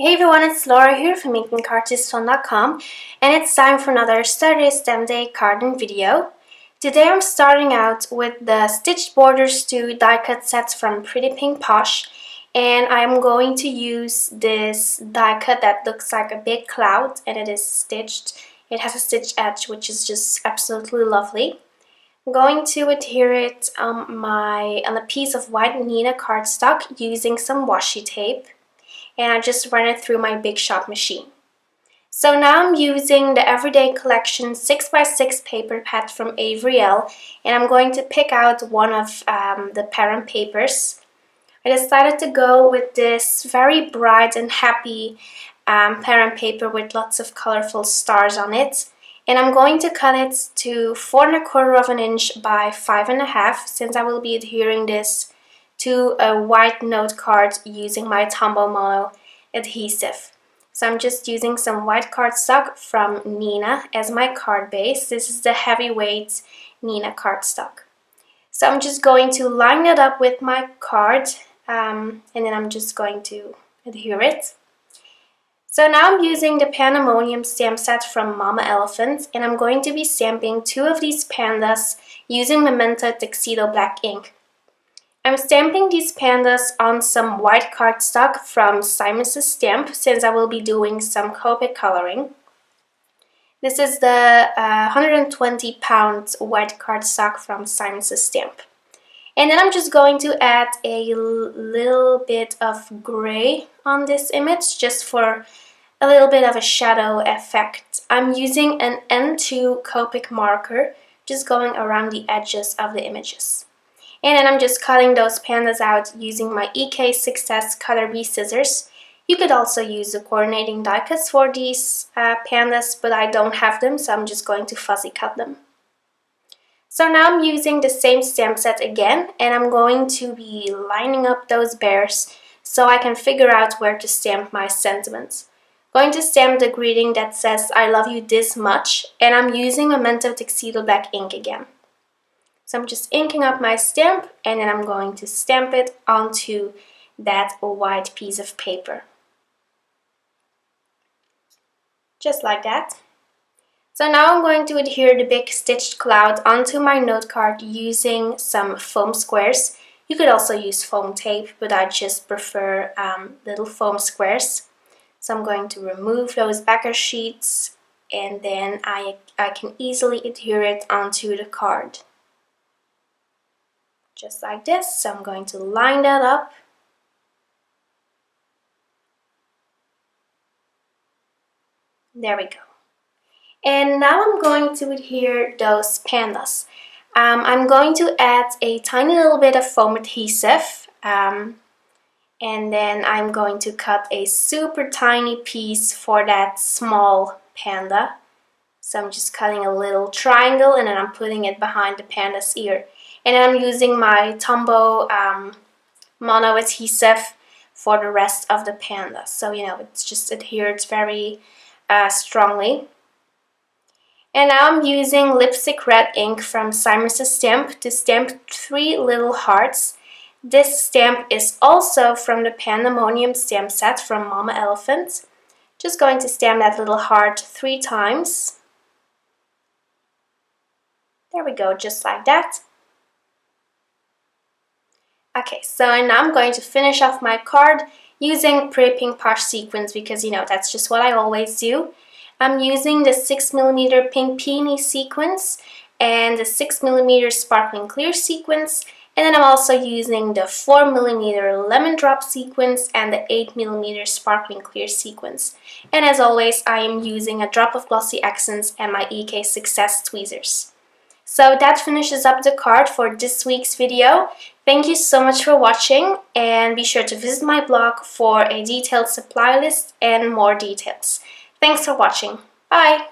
Hey everyone, it's Laura here from makingcardsisfun.com, and it's time for another Saturday Stamp Day carding video. Today I'm starting out with the Stitched Borders 2 die cut sets from Pretty Pink Posh, and I'm going to use this die cut that looks like a big cloud, and it is stitched. It has a stitch edge, which is just absolutely lovely. I'm going to adhere it on a piece of white Neenah cardstock using some washi tape. And I just run it through my Big Shot machine. So now I'm using the Everyday Collection 6x6 paper pad from Avery Elle, and I'm going to pick out one of the parent papers. I decided to go with this very bright and happy parent paper with lots of colorful stars on it. And I'm going to cut it to 4 1/4 inch by 5.5, since I will be adhering this to a white note card using my Tombow Mono adhesive. So I'm just using some white cardstock from Neenah as my card base. This is the heavyweight Neenah cardstock. So I'm just going to line it up with my card and then I'm just going to adhere it. So now I'm using the Pandemonium stamp set from Mama Elephant, and I'm going to be stamping 2 of these pandas using Memento Tuxedo Black ink. I'm stamping these pandas on some white cardstock from Simon's Stamp, since I will be doing some Copic coloring. This is the 120 pound white cardstock from Simon's Stamp. And then I'm just going to add a little bit of gray on this image, just for a little bit of a shadow effect. I'm using an N2 Copic marker, just going around the edges of the images. And then I'm just cutting those pandas out using my EK Success Cutter B scissors. You could also use the coordinating die cuts for these pandas, but I don't have them, so I'm just going to fuzzy cut them. So now I'm using the same stamp set again, and I'm going to be lining up those bears so I can figure out where to stamp my sentiments. I'm going to stamp the greeting that says "I love you this much," and I'm using Memento Tuxedo Black ink again. So I'm just inking up my stamp, and then I'm going to stamp it onto that white piece of paper. Just like that. So now I'm going to adhere the big stitched cloud onto my note card using some foam squares. You could also use foam tape, but I just prefer little foam squares. So I'm going to remove those backer sheets, and then I can easily adhere it onto the card. Just like this. So I'm going to line that up. There we go. And now I'm going to adhere those pandas. I'm going to add a tiny little bit of foam adhesive, and then I'm going to cut a super tiny piece for that small panda. So I'm just cutting a little triangle, and then I'm putting it behind the panda's ear. And then I'm using my Tombow Mono adhesive for the rest of the panda. So, you know, it's just adhered very strongly. And now I'm using Lipstick Red ink from Simon's Stamp to stamp 3 little hearts. This stamp is also from the Pandemonium stamp set from Mama Elephant. Just going to stamp that little heart 3 times. There we go, just like that. Okay, so now I'm going to finish off my card using Pretty Pink Posh sequins, because, you know, that's just what I always do. I'm using the 6mm Pink Peony sequins and the 6mm Sparkling Clear sequins, and then I'm also using the 4mm Lemon Drop sequins and the 8mm Sparkling Clear sequins. And as always, I am using a drop of glossy accents and my EK Success tweezers. So that finishes up the card for this week's video. Thank you so much for watching, and be sure to visit my blog for a detailed supply list and more details. Thanks for watching. Bye!